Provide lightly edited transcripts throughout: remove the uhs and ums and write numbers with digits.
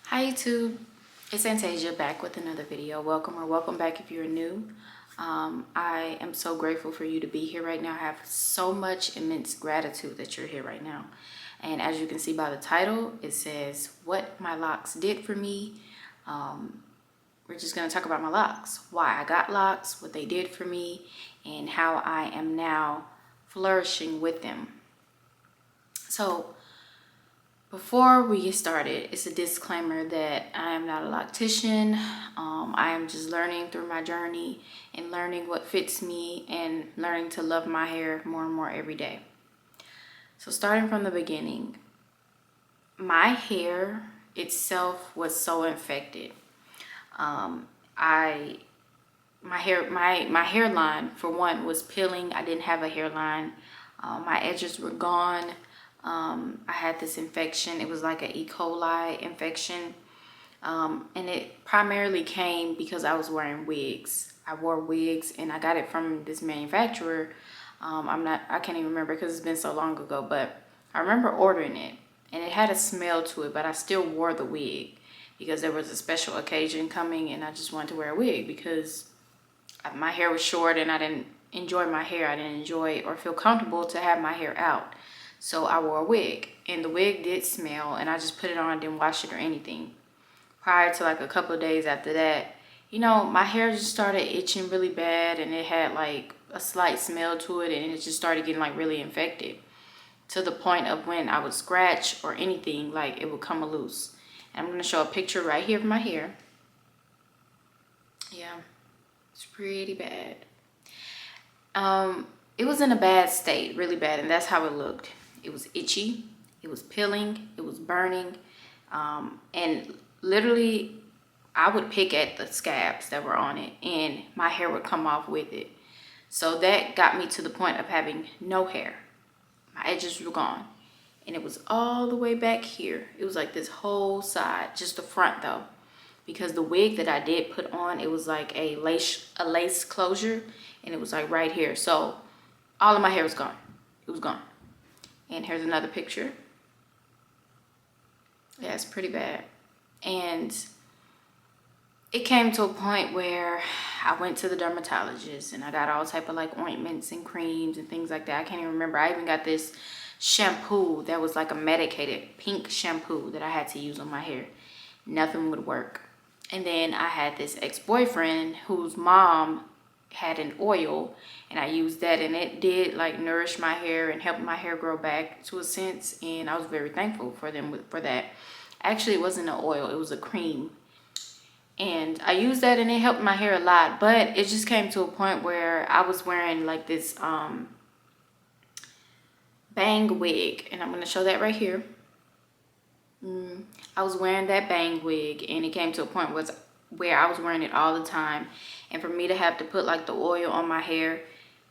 Hi YouTube, it's Antasia back with another video. Welcome back if you're new. I am so grateful for you to be here right now. I have so much immense gratitude that you're here right now. And as you can see by the title, it says what my locks did for me. We're just going to talk about my locks, why I got locks, what they did for me, and how I am now flourishing with them. So before we get started, it's a disclaimer that I am not a loctician. I am just learning through my journey and learning what fits me and learning to love my hair more and more every day. So starting from the beginning, my hair itself was so infected. My hairline, for one, was peeling. I didn't have a hairline. My edges were gone. I had this infection. It was like an E. coli infection. And it primarily came because I was wearing wigs. I wore wigs and I got it from this manufacturer. I can't even remember because it's been so long ago, but I remember ordering it and it had a smell to it, but I still wore the wig because there was a special occasion coming and I just wanted to wear a wig because my hair was short and I didn't enjoy my hair. I didn't enjoy or feel comfortable to have my hair out. So I wore a wig and the wig did smell and I just put it on, didn't wash it or anything. Prior to like a couple of days after that, my hair just started itching really bad and it had like a slight smell to it and it just started getting like really infected to the point of when I would scratch or anything, like it would come loose. And I'm going to show a picture right here of my hair. Yeah, it's pretty bad. It was in a bad state, really bad, and that's how it looked. It was itchy, it was peeling, it was burning, and literally I would pick at the scabs that were on it and my hair would come off with it. So that got me to the point of having no hair. My edges were gone and it was all the way back here. It was like this whole side, just the front though, because the wig that I did put on, it was like a lace closure and it was like right here. So all of my hair was gone. It was gone. And here's another picture. Yeah, it's pretty bad. And it came to a point where I went to the dermatologist and I got all type of like ointments and creams and things like that. I can't even remember. I even got this shampoo that was like a medicated pink shampoo that I had to use on my hair. Nothing would work. And then I had this ex-boyfriend whose mom had an oil and I used that and it did like nourish my hair and help my hair grow back to a sense, and I was very thankful for them for that. Actually, it wasn't an oil, it was a cream, and I used that and it helped my hair a lot. But it just came to a point where I was wearing like this bang wig, and I'm going to show that right here. I was wearing that bang wig and it came to a point where I was wearing it all the time, and for me to have to put like the oil on my hair,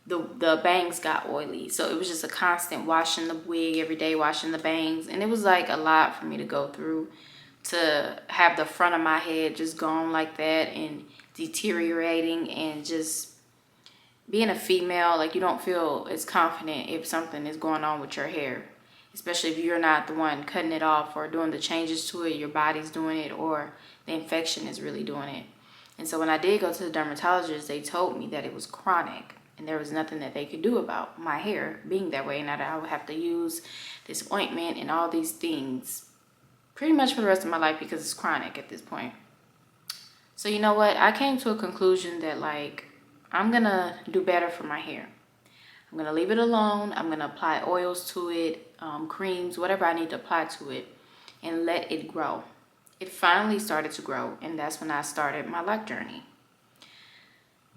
the bangs got oily, so it was just a constant washing the wig every day, washing the bangs, and it was like a lot for me to go through to have the front of my head just gone like that and deteriorating. And just being a female, like, you don't feel as confident if something is going on with your hair, especially if you're not the one cutting it off or doing the changes to it. Your body's doing it or the infection is really doing it. And so when I did go to the dermatologist, they told me that it was chronic and there was nothing that they could do about my hair being that way, and that I would have to use this ointment and all these things pretty much for the rest of my life because it's chronic at this point. So you know what? I came to a conclusion that like I'm gonna do better for my hair. I'm gonna leave it alone. I'm gonna apply oils to it, creams, whatever I need to apply to it, and let it grow. It finally started to grow, and that's when I started my lock journey.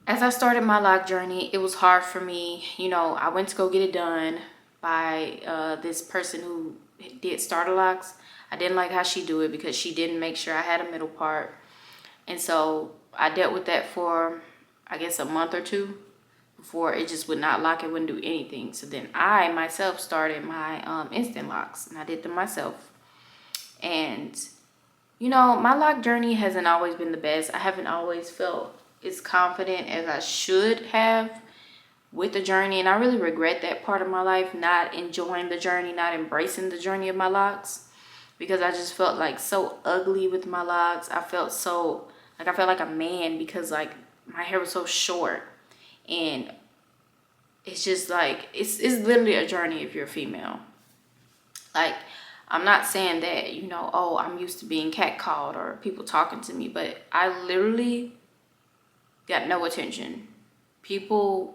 As I started my lock journey, it was hard for me. I went to go get it done by this person who did starter locks. I didn't like how she do it because she didn't make sure I had a middle part. And so I dealt with that for, I guess, a month or two before it just would not lock. It wouldn't do anything. So then I myself started my instant locks, and I did them myself. And my lock journey hasn't always been the best. I haven't always felt as confident as I should have with the journey, and I really regret that part of my life, not enjoying the journey, not embracing the journey of my locks, because I just felt like so ugly with my locks. I felt so like I felt like a man because like my hair was so short. And it's just like it's literally a journey if you're a female. Like, I'm not saying that, you know, oh, I'm used to being catcalled or people talking to me, but I literally got no attention. People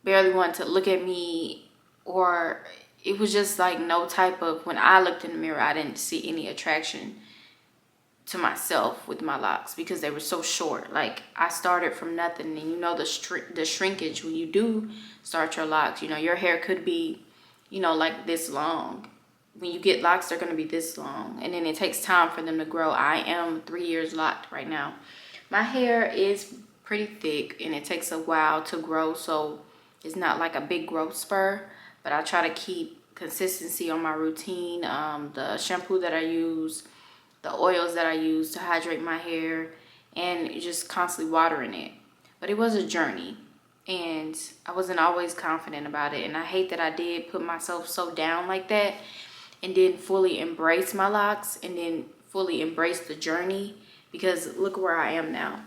barely wanted to look at me, or it was just like no type of, when I looked in the mirror, I didn't see any attraction to myself with my locks because they were so short. Like, I started from nothing, and you know the shrinkage when you do start your locks, you know, your hair could be, you know, like this long. When you get locks, they're going to be this long, and then it takes time for them to grow. I am 3 years locked right now. My hair is pretty thick and it takes a while to grow, so it's not like a big growth spur, but I try to keep consistency on my routine. The shampoo that I use, the oils that I use to hydrate my hair, and just constantly watering it. But it was a journey, and I wasn't always confident about it, and I hate that I did put myself so down like that and didn't fully embrace my locks and then fully embrace the journey, because look where I am now.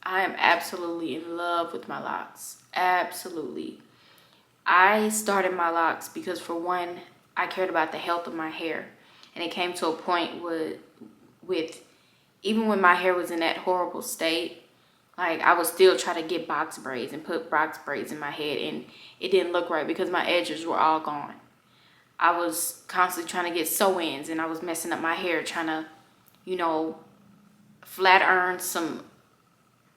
I am absolutely in love with my locks. Absolutely. I started my locks because, for one, I cared about the health of my hair, and it came to a point with even when my hair was in that horrible state, like, I would still try to get box braids and put box braids in my head, and it didn't look right because my edges were all gone. I was constantly trying to get sew-ins, and I was messing up my hair, trying to, you know, flat iron some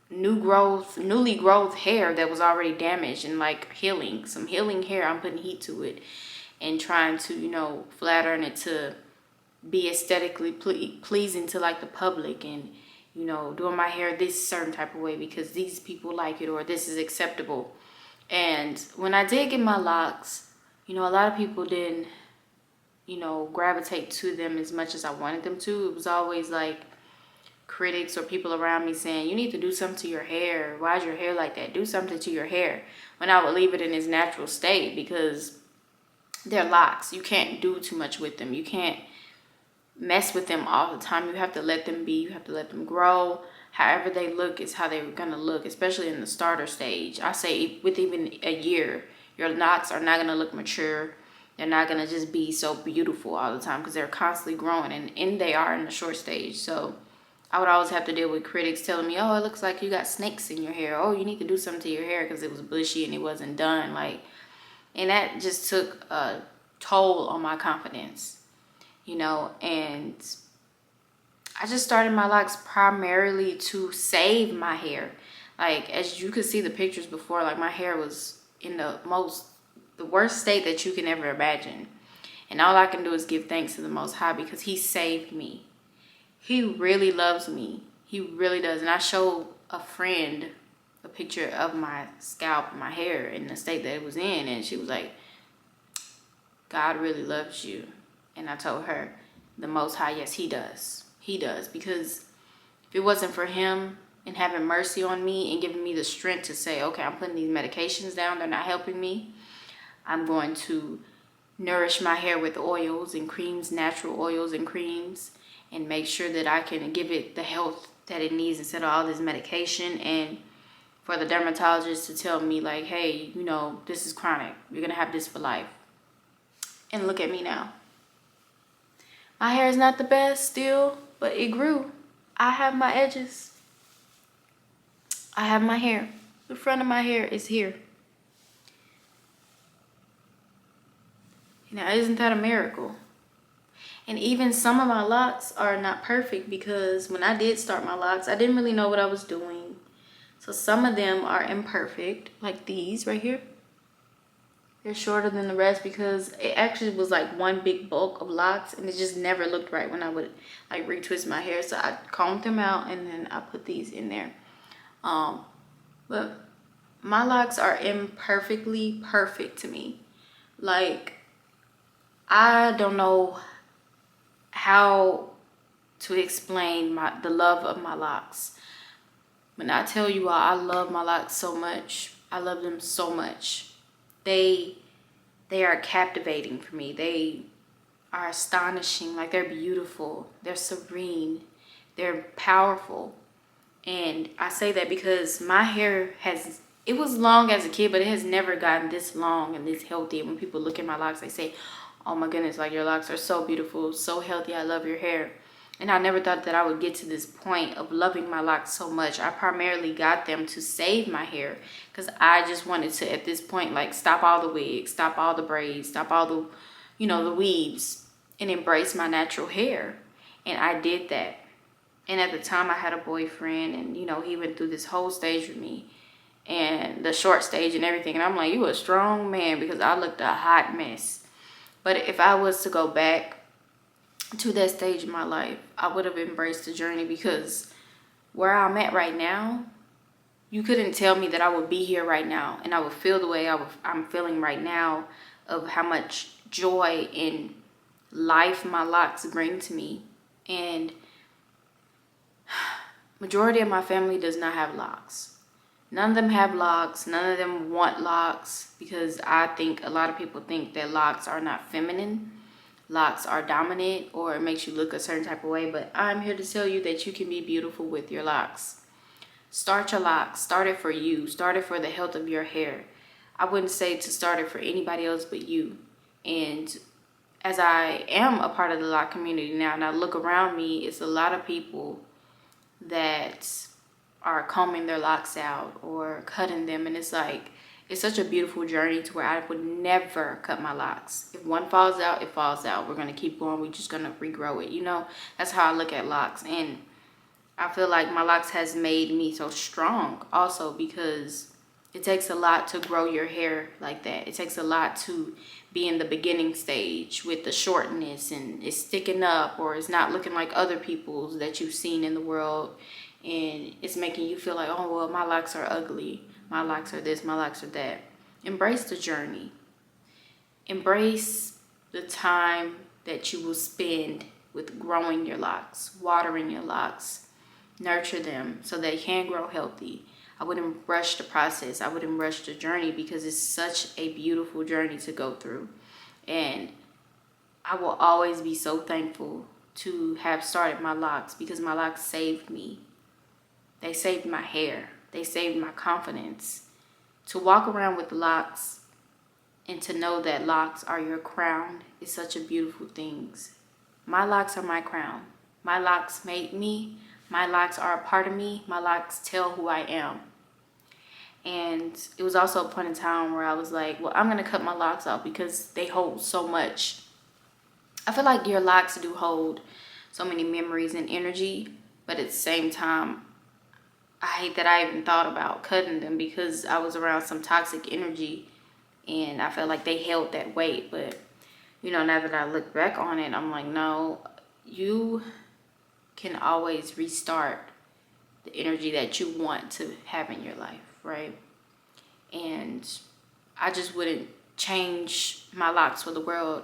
newly growth hair that was already damaged, and like some healing hair. I'm putting heat to it and trying to, you know, flat iron it to be aesthetically pleasing to like the public, and, you know, doing my hair this certain type of way because these people like it, or this is acceptable. And when I did get my locks, you know, a lot of people didn't, you know, gravitate to them as much as I wanted them to. It was always like critics or people around me saying, you need to do something to your hair. Why is your hair like that? Do something to your hair. When I would leave it in its natural state, because they're locks. You can't do too much with them. You can't mess with them all the time. You have to let them be. You have to let them grow. However they look is how they're going to look, especially in the starter stage. I say with even a year, your locks are not going to look mature. They're not going to just be so beautiful all the time because they're constantly growing, and they are in the short stage. So I would always have to deal with critics telling me, oh, it looks like you got snakes in your hair. Oh, you need to do something to your hair because it was bushy and it wasn't done. Like, and that just took a toll on my confidence, you know. And I just started my locks primarily to save my hair. Like, as you could see the pictures before, like, my hair was in the worst state that you can ever imagine. And all I can do is give thanks to the Most High because he saved me. He really loves me. He really does. And I showed a friend a picture of my scalp and my hair in the state that it was in, and she was like, God really loves you. And I told her, the Most High, yes, he does. He does. Because if it wasn't for him and having mercy on me and giving me the strength to say, okay, I'm putting these medications down, they're not helping me, I'm going to nourish my hair with oils and creams, natural oils and creams, and make sure that I can give it the health that it needs instead of all this medication. And for the dermatologist to tell me, like, hey, you know, this is chronic. You're going to have this for life. And look at me now. My hair is not the best still, but it grew. I have my edges. I have my hair. The front of my hair is here. Now, isn't that a miracle? And even some of my locks are not perfect because when I did start my locks, I didn't really know what I was doing. So some of them are imperfect, like these right here. They're shorter than the rest because it actually was like one big bulk of locks, and it just never looked right when I would like retwist my hair. So I combed them out and then I put these in there. But my locks are imperfectly perfect to me. Like, I don't know how to explain the love of my locks. When I tell you all, I love my locks so much. I love them so much. They are captivating for me. are astonishing. Like, they're beautiful, they're serene, they're powerful. And I say that because my hair it was long as a kid, but it has never gotten this long and this healthy. And when people look at my locks, they say, oh my goodness, like, your locks are so beautiful, so healthy, I love your hair. And I never thought that I would get to this point of loving my locks so much. I primarily got them to save my hair because I just wanted to, at this point, like, stop all the wigs, stop all the braids, stop all the, the weaves, and embrace my natural hair. And I did that. And at the time, I had a boyfriend, and, he went through this whole stage with me, and the short stage and everything. And I'm like, you a strong man, because I looked a hot mess. But if I was to go back to that stage in my life, I would have embraced the journey, because where I'm at right now, you couldn't tell me that I would be here right now and I would feel the way I'm feeling right now, of how much joy and life my locks bring to me. And majority of my family does not have locks. None of them have locks. None of them want locks, because I think a lot of people think that locks are not feminine. Locks are dominant, or it makes you look a certain type of way. But I'm here to tell you that you can be beautiful with your locks. Start your locks. Start it for you. Start it for the health of your hair. I wouldn't say to start it for anybody else but you. And as I am a part of the lock community now, and I look around me, it's a lot of people that are combing their locks out or cutting them. And it's like, it's such a beautiful journey to where I would never cut my locks. If one falls out, it falls out. We're going to keep going. We're just going to regrow it. That's how I look at locks. And I feel like my locks has made me so strong also, because it takes a lot to grow your hair like that. It takes a lot to be in the beginning stage with the shortness, and it's sticking up, or it's not looking like other people's that you've seen in the world. And it's making you feel like, oh, well, my locks are ugly. My locks are this, my locks are that. Embrace the journey. Embrace the time that you will spend with growing your locks, watering your locks, nurture them so they can grow healthy. I wouldn't rush the process. I wouldn't rush the journey, because it's such a beautiful journey to go through. And I will always be so thankful to have started my locks, because my locks saved me. They saved my hair. They saved my confidence. To walk around with locks and to know that locks are your crown is such a beautiful thing. My locks are my crown. My locks made me. My locks are a part of me. My locks tell who I am. And it was also a point in time where I was like, well, I'm going to cut my locks off, because they hold so much. I feel like your locks do hold so many memories and energy, but at the same time, I hate that I even thought about cutting them, because I was around some toxic energy and I felt like they held that weight. But, now that I look back on it, I'm like, no, you can always restart the energy that you want to have in your life, right? And I just wouldn't change my locks for the world.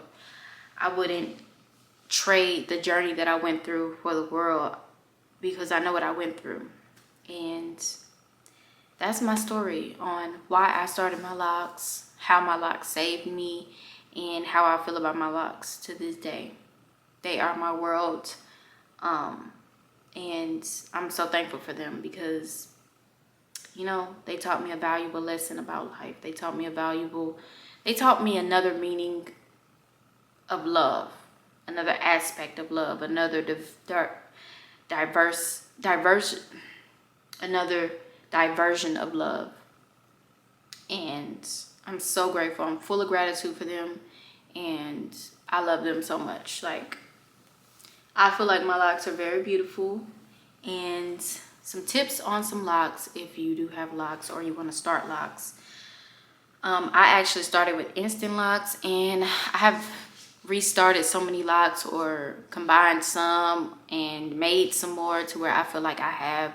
I wouldn't trade the journey that I went through for the world, because I know what I went through. And that's my story on why I started my locks, how my locks saved me, and how I feel about my locks to this day. They are my world. And I'm so thankful for them, because, they taught me a valuable lesson about life. They taught me another meaning of love, another aspect of love, another another diversion of love. And I'm so grateful. I'm full of gratitude for them, and I love them so much. Like, I feel like my locks are very beautiful. And some tips on some locks, if you do have locks or you want to start locks. I actually started with instant locks, and I have restarted so many locks, or combined some and made some more, to where I feel like I have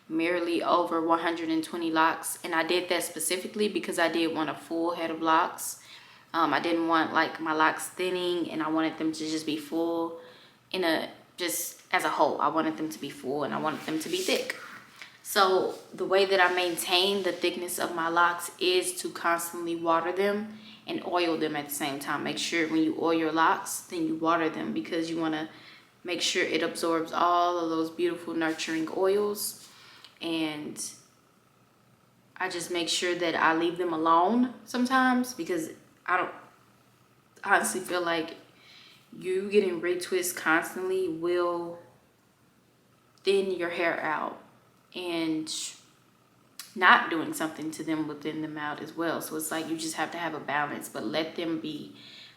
merely over 120 locks. And I did that specifically because I did want a full head of locks. I didn't want like my locks thinning, and I wanted them to just be full just as a whole. I wanted them to be full, and I wanted them to be thick. So the way that I maintain the thickness of my locks is to constantly water them and oil them at the same time. Make sure when you oil your locks, then you water them, because you want to make sure it absorbs all of those beautiful nurturing oils. And I just make sure that I leave them alone sometimes, because I don't honestly feel like you getting retwists constantly will thin your hair out, and not doing something to them will thin them out as well. So it's like you just have to have a balance, but let them be.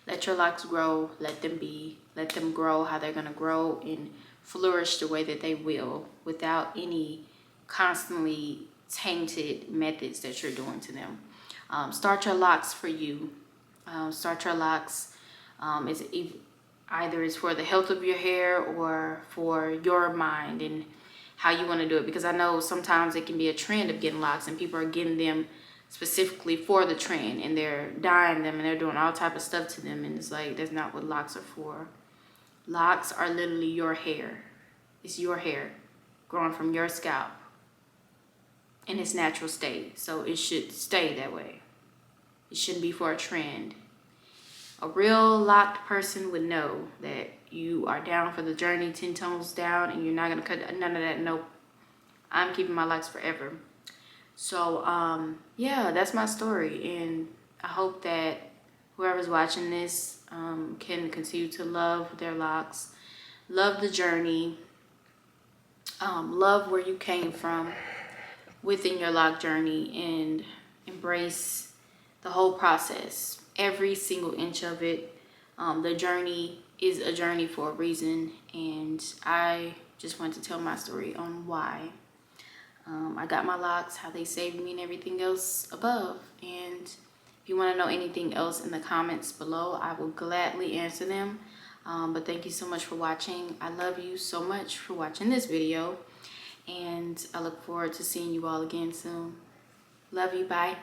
Let your locks grow, let them be, let them grow how they're gonna grow and flourish the way that they will, without any constantly tainted methods that you're doing to them. Start your locks for you. Start your locks. Either it's for the health of your hair or for your mind and how you want to do it, because I know sometimes it can be a trend of getting locks and people are getting them specifically for the trend, and they're dyeing them and they're doing all type of stuff to them, and it's like that's not what locks are for. Locks are literally your hair. It's your hair growing from your scalp in its natural state, so it should stay that way. It shouldn't be for a trend. A real locked person would know that you are down for the journey, 10 tones down, and you're not gonna cut none of that. Nope, I'm keeping my locks forever. So yeah, that's my story, and I hope that whoever's watching this can continue to love their locks, love the journey, love where you came from within your lock journey, and embrace the whole process, every single inch of it. The journey is a journey for a reason, and I just want to tell my story on why I got my locks, how they saved me, and everything else above. And if you want to know anything else in the comments below, I will gladly answer them. But thank you so much for watching. I love you so much for watching this video, and I look forward to seeing you all again soon. Love you. Bye.